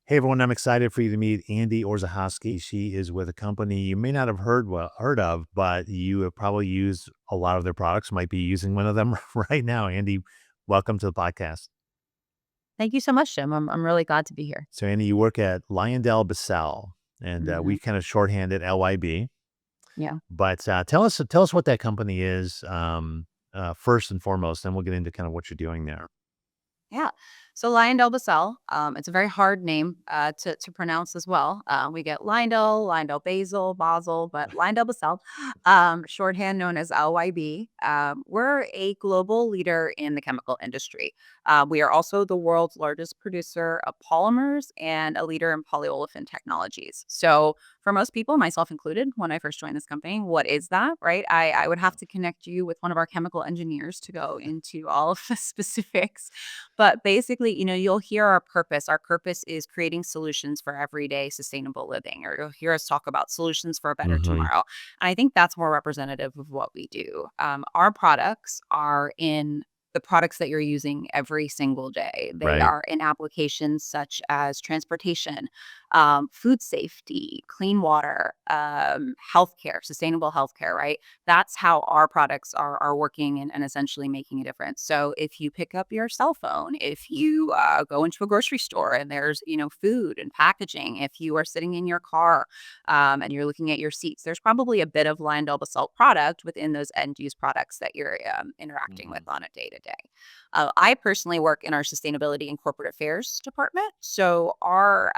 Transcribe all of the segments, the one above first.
Hey everyone, I'm excited for you to meet Andi Orzehoski. She is with a company you may not have heard of, but you have probably used a lot of their products, might be using one of them right now. Andy, welcome to the podcast. Thank you so much, Jim. I'm really glad to be here. So Andy, you work at LyondellBasell, and Mhm. we kind of shorthand it LYB. Yeah. But tell us what that company is, first and foremost, then we'll get into kind of what you're doing there. Yeah. So LyondellBasell, it's a very hard name to pronounce as well. We get Basel, but LyondellBasell, shorthand known as LYB. We're a global leader in the chemical industry. We are also the world's largest producer of polymers and a leader in polyolefin technologies. So for most people, myself included, when I first joined this company, what is that, right? I would have to connect you with one of our chemical engineers to go into all of the specifics. But basically, you'll hear our purpose. Our purpose is creating solutions for everyday sustainable living, or you'll hear us talk about solutions for a better Hmm. tomorrow. And I think that's more representative of what we do. Our products are in the products that you're using every single day. They Right. are in applications such as transportation, food safety, clean water, healthcare, sustainable healthcare, right? That's how our products are working and essentially making a difference. So if you pick up your cell phone, if you go into a grocery store and there's food and packaging, if you are sitting in your car and you're looking at your seats, there's probably a bit of LyondellBasell product within those end use products that you're interacting with Mhm. on a day to day. I personally work in our sustainability and corporate affairs department, so our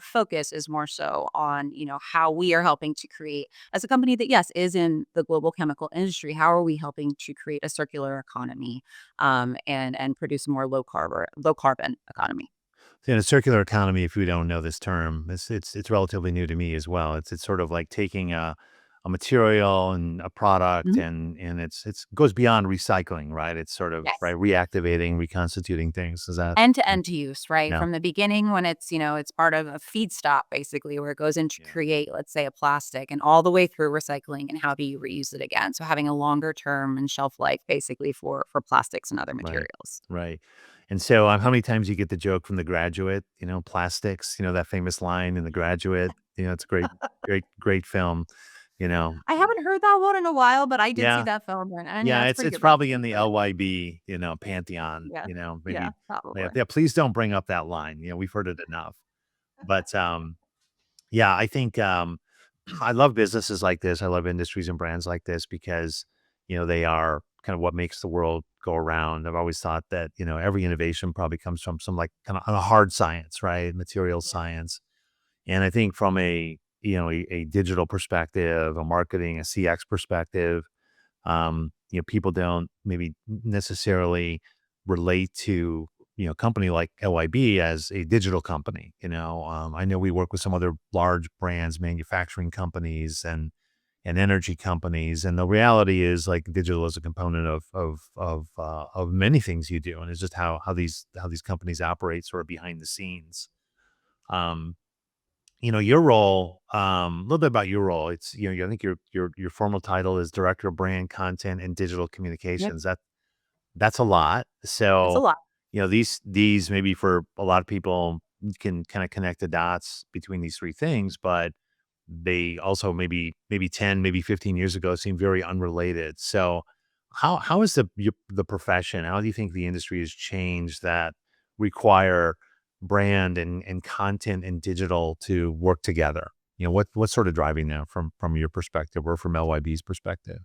focus is more so on how we are helping to create as a company that, yes, is in the global chemical industry, how are we helping to create a circular economy, and produce a more low carbon economy? In a circular economy, if you don't know this term, it's relatively new to me as well. It's sort of like taking a material and a product, Mhm. and it's goes beyond recycling, right? It's sort of Yes. right reactivating, reconstituting things. Is that End-to-end use, right? yeah? From the beginning when it's part of a feedstock basically where it goes in to Yeah. create, let's say, a plastic and all the way through recycling and how do you reuse it again? So having a longer term and shelf life basically for plastics and other Right. materials. Right. And so, how many times you get the joke from The Graduate? Plastics. That famous line in The Graduate. It's a great film. You know. I haven't heard that one in a while, but I did see Yeah. that film, and yeah, Yeah, it's a it's pretty it's good probably in reference, the but LYB, pantheon, yeah. Yeah, maybe yeah, probably. yeah, please don't bring up that line, we've heard it enough. But, yeah, I think, I love businesses like this, I love industries and brands like this because, they are kind of what makes the world go around. I've always thought that, every innovation probably comes from some, like, kinda a hard science, right? Material Yeah. science. And I think from a digital perspective, a marketing, a CX perspective, people don't maybe necessarily relate to, a company like LYB as a digital company. I know we work with some other large brands, manufacturing companies and energy companies. And the reality is like digital is a component of many things you do. And it's just how these companies operate sort of behind the scenes. Um, your role, a little bit about your role. It's, I think your formal title is Director of Brand Content and Digital Yep. Communications. That's a lot. It's a So, lot. these maybe for a lot of people you can kind of connect the dots between these three things, but they also maybe 10, maybe 15 years ago seemed very unrelated. So, how is the profession? How do you think the industry has changed that require brand and content and digital to work together? What's sort of driving that from your perspective or from LYB's perspective?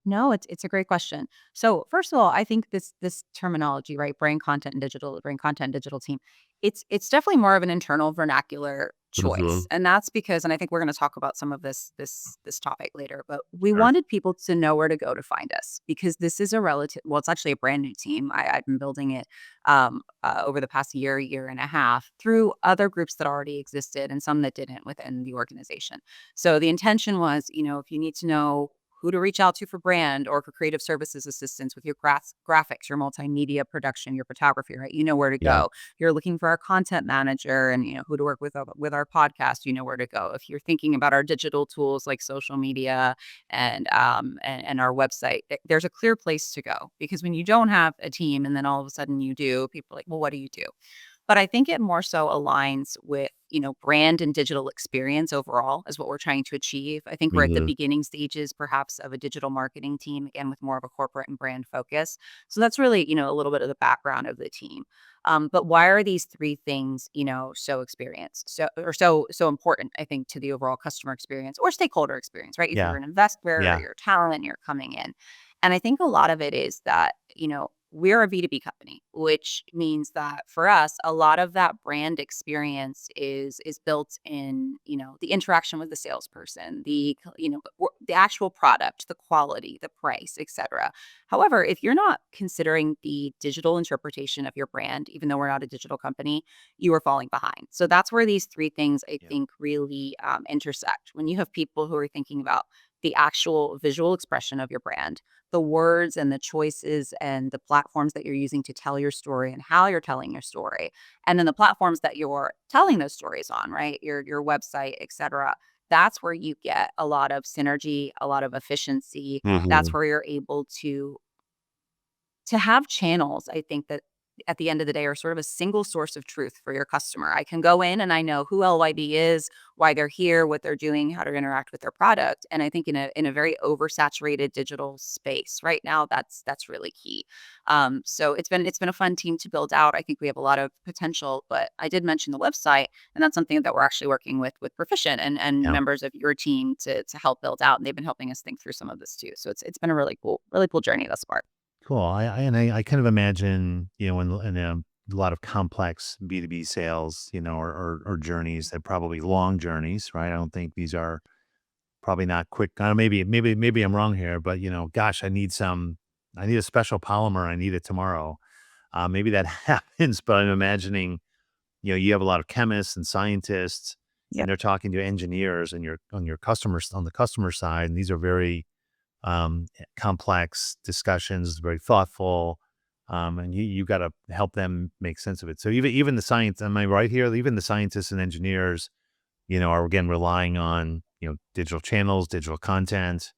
No, it's a great question. So first of all, I think this terminology, right? Brain content digital team. It's definitely more of an internal vernacular choice. Mhm. And that's because, and I think we're going to talk about some of this topic later, but we Sure. wanted people to know where to go to find us because this is a relative well, it's actually a brand new team. I've been building it over the past year and a half through other groups that already existed and some that didn't within the organization. So the intention was, if you need to know who to reach out to for brand or for creative services assistance with your graphics, your multimedia production, your photography, right? You know where to Yeah. go. You're looking for our content manager and who to work with our podcast. You know where to go. If you're thinking about our digital tools like social media and our website, there's a clear place to go because when you don't have a team and then all of a sudden you do, people are like, well, what do you do? but I think it more so aligns with, brand and digital experience overall is what we're trying to achieve. I think we're at the Mhm. beginning stages, perhaps, of a digital marketing team, again, with more of a corporate and brand focus. So that's really, a little bit of the background of the team. But why are these three things, so experienced, so important? I think to the overall customer experience or stakeholder experience, right? If you're Yeah. an investor or Yeah. you're talent, you're coming in, and I think a lot of it is that we're a B2B company, which means that for us, a lot of that brand experience is built in, the interaction with the salesperson, the actual product, the quality, the price, etc. However, if you're not considering the digital interpretation of your brand, even though we're not a digital company, you are falling behind. So that's where these three things I Yeah. think really intersect. When you have people who are thinking about the actual visual expression of your brand, the words and the choices and the platforms that you're using to tell your story and how you're telling your story, and then the platforms that you're telling those stories on, right? Your website, etc. That's where you get a lot of synergy, a lot of efficiency. That's Mhm. where you're able to have channels, I think that at the end of the day are sort of a single source of truth for your customer. I can go in and I know who LYB is, why they're here, what they're doing, how to interact with their product. And I think in a very oversaturated digital space right now, that's really key. So it's been a fun team to build out. I think we have a lot of potential, but I did mention the website, and that's something that we're actually working with Proficient and Yeah. members of your team to help build out. And they've been helping us think through some of this too. So it's been a really cool journey thus far. Cool. I kind of imagine, in a lot of complex B2B sales, or journeys, they're probably long journeys, right? I don't think these are probably not quick. Maybe I'm wrong here, but gosh, I need a special polymer. I need it tomorrow. Maybe that happens, but I'm imagining, you have a lot of chemists and scientists, and Yep. they're talking to engineers, and you're on your customers on the customer side, and these are very complex discussions, very thoughtful, and you got to help them make sense of it. So even the science, am I right here? Even the scientists and engineers, are again relying on digital channels, digital content.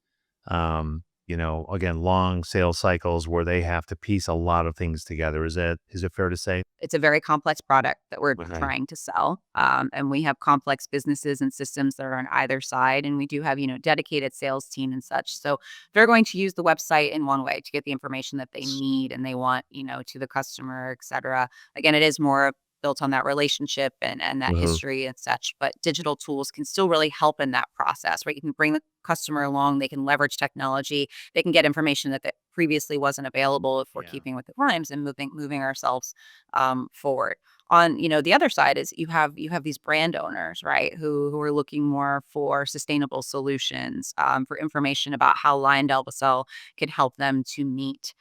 Again, long sales cycles where they have to piece a lot of things together. Is it fair to say? It's a very complex product that we're Okay. trying to sell. And we have complex businesses and systems that are on either side. And we do have, dedicated sales team and such. So they're going to use the website in one way to get the information that they need and they want, to the customer, et cetera. Again, it is more built on that relationship and that Hmm. history and such, but digital tools can still really help in that process, right? You can bring the customer along, they can leverage technology, they can get information that previously wasn't available if we're Yeah. keeping with the times and moving ourselves forward. On the other side is you have these brand owners, right, who are looking more for sustainable solutions, for information about how LyondellBasell can help them to meet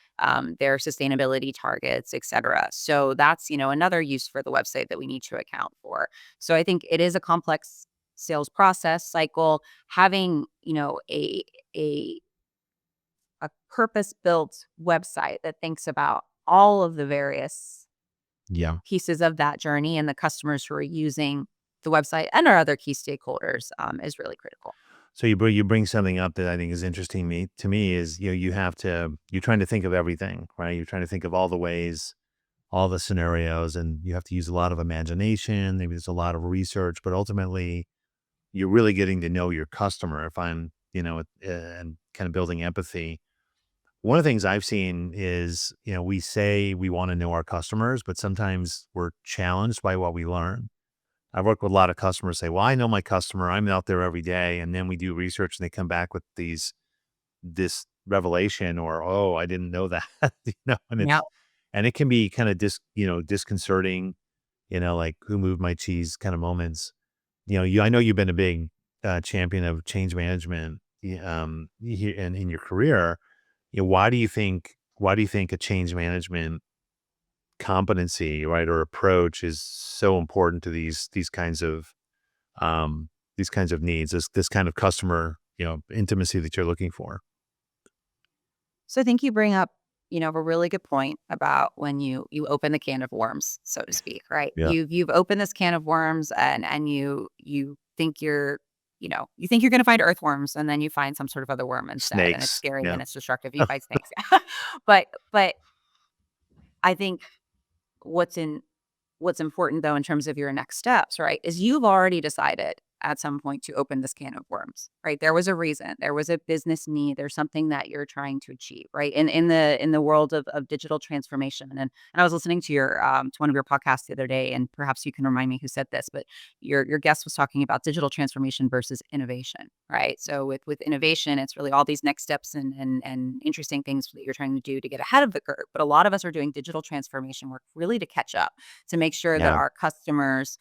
their sustainability targets, et cetera. So that's another use for the website that we need to account for. So I think it is a complex sales process cycle. Having a a purpose built website that thinks about all of the various Yeah. pieces of that journey and the customers who are using the website and our other key stakeholders is really critical. So you bring something up that I think is interesting to me is you're trying to think of everything, right? You're trying to think of all the ways, all the scenarios, and you have to use a lot of imagination. Maybe there's a lot of research, but ultimately you're really getting to know your customer. If I'm, and kind of building empathy. One of the things I've seen is, we say we want to know our customers, but sometimes we're challenged by what we learn. I've worked with a lot of customers say, well, I know my customer. I'm out there every day. And then we do research and they come back with this revelation or, oh, I didn't know that, Yeah. and it can be kind of disconcerting, like who moved my cheese kind of moments. I know you've been a big champion of change management in your career. Why do you think a change management competency, right, or approach is so important to these kinds of needs, this kind of customer, intimacy that you're looking for. So I think you bring up, a really good point about when you open the can of worms, so to speak, right? Yeah. You've opened this can of worms and you think you're going to find earthworms and then you find some sort of other worm instead and it's Snakes. scary Yeah. and it's destructive. You fight snakes. but I think what's what's important though in terms of your next steps, right, is you've already decided at some point to open this can of worms, right? There was a reason, there was a business need, there's something that you're trying to achieve, right? In the world of digital transformation. And I was listening to one of your podcasts the other day, and perhaps you can remind me who said this, but your guest was talking about digital transformation versus innovation, right? So with innovation, it's really all these next steps and interesting things that you're trying to do to get ahead of the curve. But a lot of us are doing digital transformation work really to catch up, to make sure that Yeah. our customers,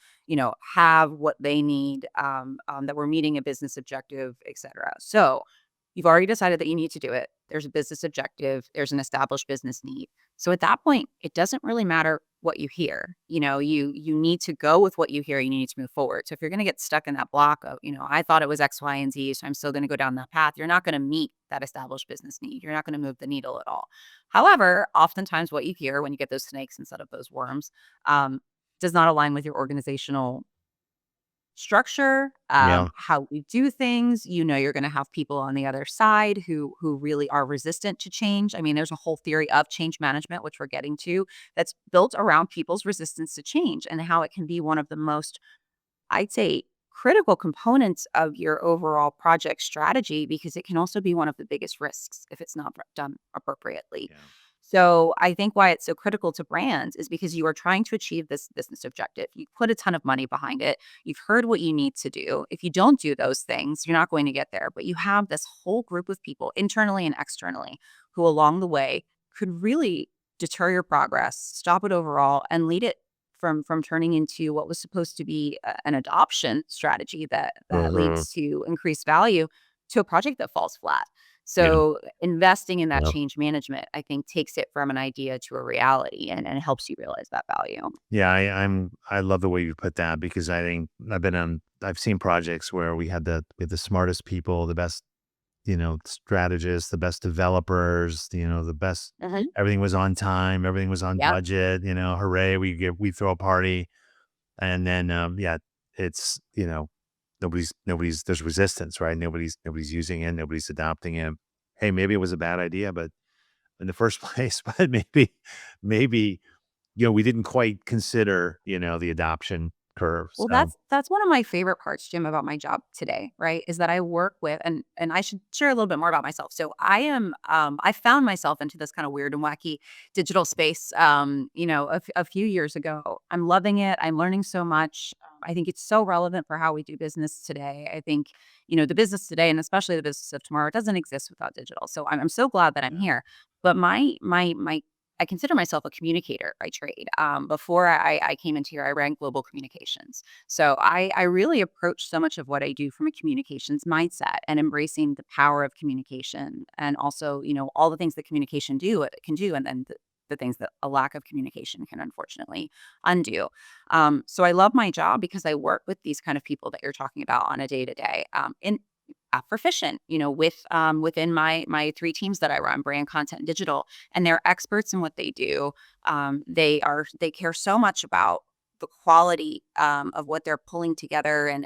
have what they need, that we're meeting a business objective, et cetera. So you've already decided that you need to do it. There's a business objective, there's an established business need. So at that point, it doesn't really matter what you hear. You need to go with what you hear, you need to move forward. So if you're going to get stuck in that block of, I thought it was X, Y, and Z, so I'm still going to go down that path, you're not going to meet that established business need. You're not going to move the needle at all. However, oftentimes what you hear when you get those snakes instead of those worms, does not align with your organizational structure, Yeah. how we do things. You're going to have people on the other side who really are resistant to change. I mean, there's a whole theory of change management, which we're getting to, that's built around people's resistance to change and how it can be one of the most, I'd say, critical components of your overall project strategy, because it can also be one of the biggest risks if it's not done appropriately. Yeah. So I think why it's so critical to brands is because you are trying to achieve this business objective. You put a ton of money behind it. You've heard what you need to do. If you don't do those things, you're not going to get there. But you have this whole group of people, internally and externally, who along the way could really deter your progress, stop it overall, and lead it from turning into what was supposed to be an adoption strategy that Mhm. leads to increased value to a project that falls flat. Yeah. So investing in that Yeah. change management, I think, takes it from an idea to a reality and helps you realize that value. Yeah, I love the way you put that because I think I've seen projects where we had the smartest people, the best, strategists, the best developers, the best Mhm. everything was on time, everything was on Yep. budget, hooray, we throw a party. And then yeah, it's, nobody's there's resistance, right? Nobody's using it, nobody's adopting it. Hey, maybe it was a bad idea, but in the first place, but maybe we didn't quite consider, the adoption curve. Well, So that's one of my favorite parts, Jim, about my job today, right? Is that I work with, and I should share a little bit more about myself. So I found myself into this kind of weird and wacky digital space, a few years ago. I'm loving it. I'm learning so much. I think it's so relevant for how we do business today. I think, the business today, and especially the business of tomorrow, doesn't exist without digital. So I'm so glad that I'm yeah. here. But my I consider myself a communicator by trade. Before I came into here, I ran global communications. So I really approach so much of what I do from a communications mindset and embracing the power of communication, and also, all the things that communication can do, and then the things that a lack of communication can unfortunately undo. So I love my job because I work with these kind of people that you're talking about on a day to day. In proficient, within my three teams that I run, brand, content, and digital, and they're experts in what they do. They care so much about the quality, of what they're pulling together, and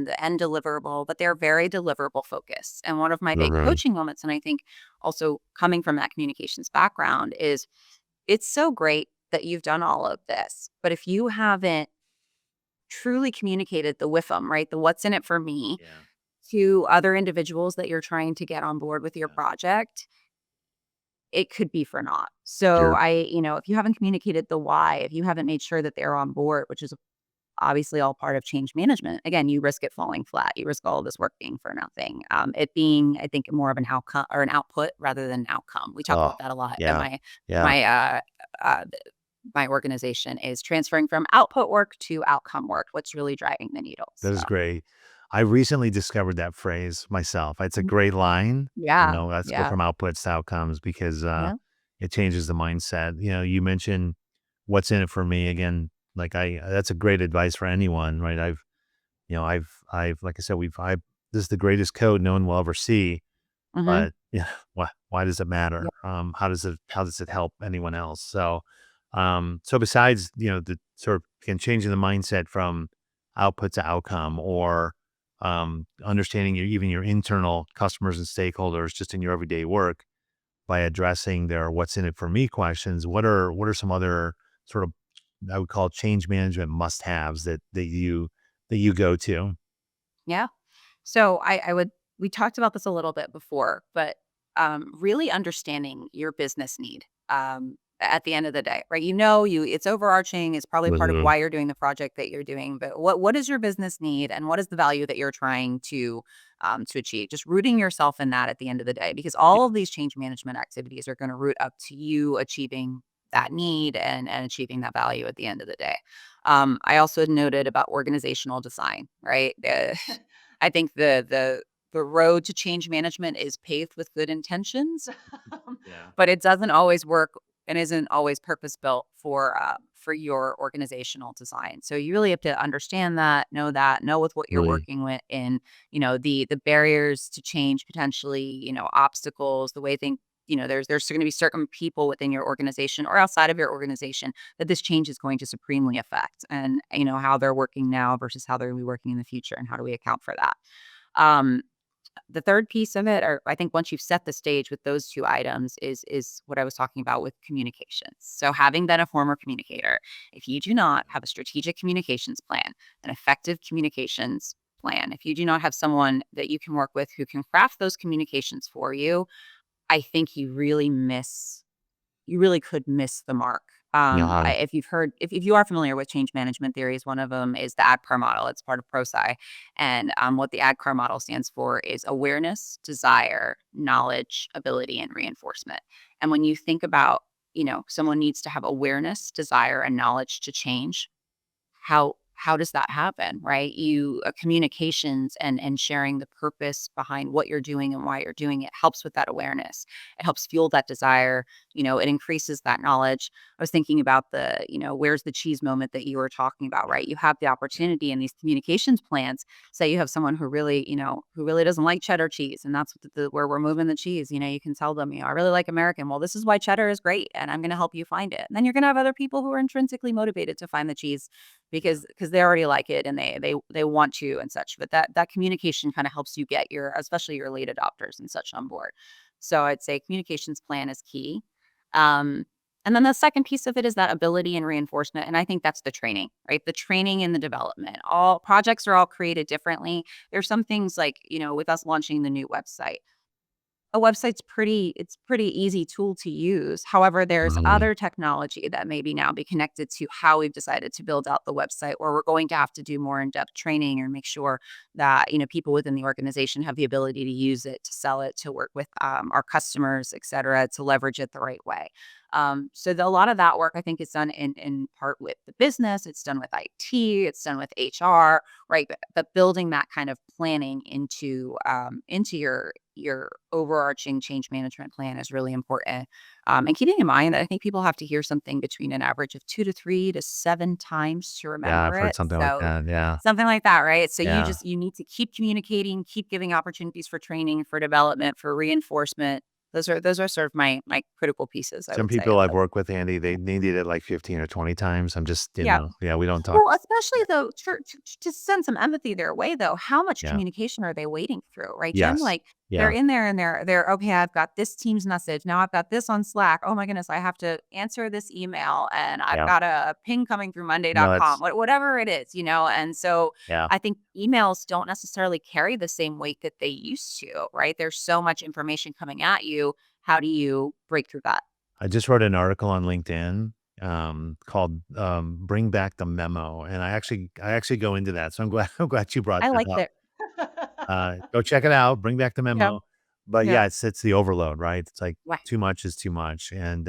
the end deliverable, but they're very deliverable focused. And one of my big Mhm. coaching moments, and I think also coming from that communications background, is it's so great that you've done all of this, but if you haven't truly communicated the with them, right, the what's in it for me, Yeah. to other individuals that you're trying to get on board with your Yeah. project, it could be for naught. So Sure. if you haven't communicated the why, if you haven't made sure that they're on board, which is obviously all part of change management, again, you risk it falling flat. You risk all of this work being for nothing. It being, I think, more of an outcome or an output rather than an outcome. We talk Oh, about that a lot at yeah. Yeah. my uh, my organization, is transferring from output work to outcome work. What's really driving the needle? That So, is great. I recently discovered that phrase myself. It's a mhm. great line, Yeah, let's go yeah, from outputs to outcomes because, yeah. it changes the mindset. You mentioned what's in it for me again, like that's a great advice for anyone, right? Like I said, this is the greatest code no one will ever see, Hmm. but yeah, why does it matter? How does it help anyone else? So besides, the sort of again, changing the mindset from output to outcome or understanding even your internal customers and stakeholders just in your everyday work by addressing their what's in it for me questions, what are some other sort of I would call change management must-haves that you go to? Yeah. So I would we talked about this a little bit before, but really understanding your business need at the end of the day, right? It's overarching. It's probably part of Mhm. why you're doing the project that you're doing. But what does your business need, and what is the value that you're trying to achieve? Just rooting yourself in that at the end of the day, because all of these change management activities are going to root up to you achieving that need and achieving that value at the end of the day. I also noted about organizational design, right? I think the road to change management is paved with good intentions, um, Yeah. but it doesn't always work and isn't always purpose built for your organizational design. So you really have to understand that, know with what you're Really, working with in, the barriers to change potentially, obstacles, the way things, there's going to be certain people within your organization or outside of your organization that this change is going to supremely affect, and how they're working now versus how they're going to be working in the future, and how do we account for that. um, the third piece of it, or I think once you've set the stage with those two items, is what I was talking about with communications. So having been a former communicator, if you do not have a strategic communications plan, an effective communications plan, if you do not have someone that you can work with who can craft those communications for you, I think you really could miss the mark. yeah, If you are familiar with change management theories, one of them is the ADKAR model. It's part of ProSci. And what the ADKAR model stands for is awareness, desire, knowledge, ability, and reinforcement. And when you think about, someone needs to have awareness, desire, and knowledge to change, how does that happen, right? Communications and sharing the purpose behind what you're doing and why you're doing it helps with that awareness. It helps fuel that desire. It increases that knowledge. I was thinking about the, where's the cheese moment that you were talking about, yeah, right? You have the yeah, opportunity in these communications plans. Say you have someone who really doesn't like cheddar cheese, and that's what where we're moving the cheese. You can tell them, I really like American. Well, this is why cheddar is great, and I'm going to help you find it. And then you're going to have other people who are intrinsically motivated to find the cheese yeah. because they already like it, and they want to and such. But that communication kind of helps you get your, especially your late adopters and such, on board. So I'd say communications plan is key. Um, and then the second piece of it is that ability and reinforcement. And I think that's the training, right? The training and the development. All projects are all created differently. There's some things like, with us launching the new website, a website's pretty easy tool to use. However, there's Mhm. other technology that maybe now be connected to how we've decided to build out the website, or we're going to have to do more in-depth training or make sure that, people within the organization have the ability to use it, to sell it, to work with our customers, et cetera, to leverage it the right way. A lot of that work, I think, is done in part with the business. It's done with IT. It's done with HR, right? But building that kind of planning into your overarching change management plan is really important. And keeping in mind that I think people have to hear something between an average of 2 to 3 to 7 times to Yeah, I've remember heard it. something like So that, yeah, something like that, right? So yeah. you need to keep communicating, keep giving opportunities for training, for development, for reinforcement. Those are sort of my critical pieces, I Some would say, people of I've the. worked with, Andy, they need it like 15 or 20 times. I'm just, Yeah. yeah, we don't talk. Well, especially though, to send some empathy their way though, how much Yeah. communication are they waiting through, right, Jim? Yes. Like, they're Yeah. in there and they're, "Okay, I've got this Teams message, now I've got this on Slack. Oh my goodness, I have to answer this email, and I've Yeah. got a ping coming through No, monday.com," that's whatever it is, and so yeah. I think emails don't necessarily carry the same weight that they used to, right? There's so much information coming at you. How do you break through that? I just wrote an article on LinkedIn, called, "Bring Back the Memo," and I actually go into that, so I'm glad I'm glad you brought I that like up. that. Go check it out, Bring Back the Yeah, Memo. But yeah. yeah, it's the overload, right? It's like Right. too much is too much, and,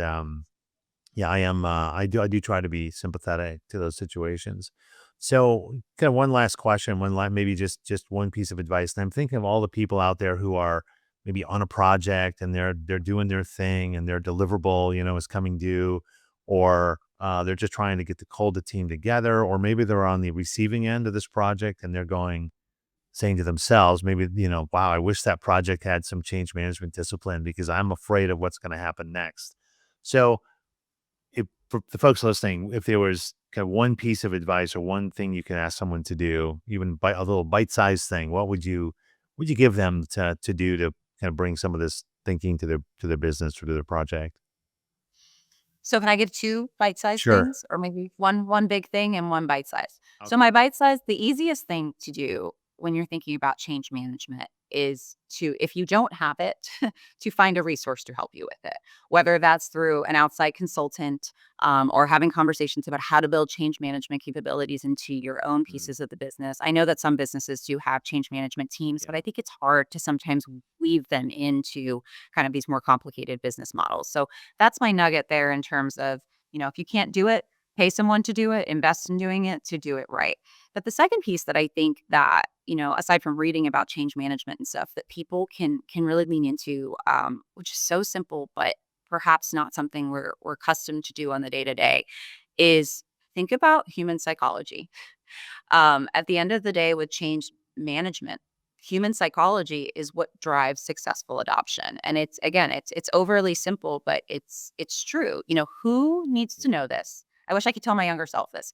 yeah, I do try to be sympathetic to those situations. So, kind of one last question, maybe just one piece of advice, and I'm thinking of all the people out there who are maybe on a project and they're doing their thing and their deliverable, is coming due, or, they're just trying to hold the team together, or maybe they're on the receiving end of this project and they're saying to themselves, maybe, "Wow, I wish that project had some change management discipline because I'm afraid of what's gonna happen next." So, if for the folks listening, if there was kind of one piece of advice or one thing you could ask someone to do, even a little bite-sized thing, what would you give them to do to kind of bring some of this thinking to their business or to their project? So can I give two bite-sized Sure. things, or maybe one big thing and one bite-size? So Okay. my bite-size, the easiest thing to do when you're thinking about change management is to, if you don't have it, to find a resource to help you with it, whether that's through an outside consultant, or having conversations about how to build change management capabilities into your own Mm, pieces of the business. I know that some businesses do have change management teams, but yeah. I think it's hard to sometimes weave them into kind of these more complicated business models. So that's my nugget there in terms of, if you can't do it, pay someone to do it, invest in doing it to do it right. But the second piece that I think that, aside from reading about change management and stuff, that people can really lean into, which is so simple, but perhaps not something we're accustomed to do on the day to day, is think about human psychology. At the end of the day, with change management, human psychology is what drives successful adoption. And it's, again, it's overly simple, but it's true. Who needs to know this? I wish I could tell my younger self this.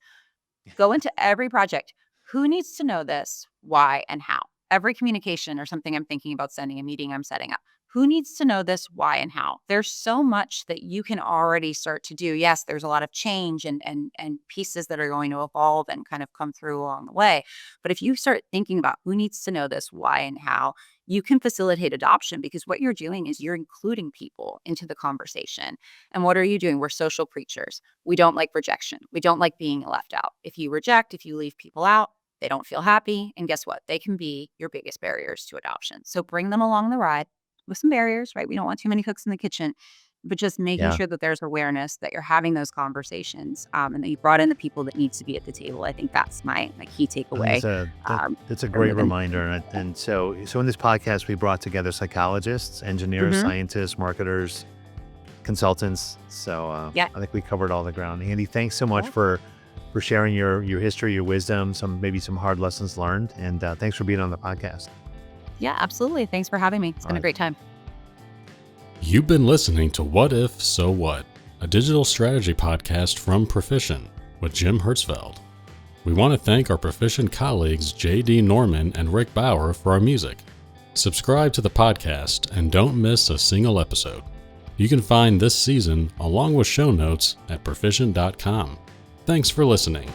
Go into every project. Who needs to know this? Why and how? Every communication or something I'm thinking about sending, a meeting I'm setting up. Who needs to know this? Why and how? There's so much that you can already start to do. Yes, there's a lot of change and pieces that are going to evolve and kind of come through along the way. But if you start thinking about who needs to know this, why and how, you can facilitate adoption, because what you're doing is you're including people into the conversation. And what are you doing? We're social creatures. We don't like rejection. We don't like being left out. If you reject, if you leave people out, they don't feel happy. And guess what? They can be your biggest barriers to adoption. So bring them along the ride with some barriers, right? We don't want too many cooks in the kitchen, but just making Yeah. sure that there's awareness, that you're having those conversations, and that you brought in the people that needs to be at the table. I think that's my key I think takeaway. that's a For great moving. reminder, and so in this podcast we brought together psychologists, engineers, Hmm. scientists, marketers, consultants. So Yeah. I think we covered all the ground. Andy, thanks so much Yeah. for sharing your history, your wisdom, maybe some hard lessons learned, and thanks for being on the podcast. Yeah, absolutely. Thanks for having me. It's All been a right. great time. You've been listening to What If, So What, a digital strategy podcast from Proficient with Jim Hertzfeld. We want to thank our Proficient colleagues J.D. Norman and Rick Bauer for our music. Subscribe to the podcast and don't miss a single episode. You can find this season along with show notes at proficient.com. Thanks for listening.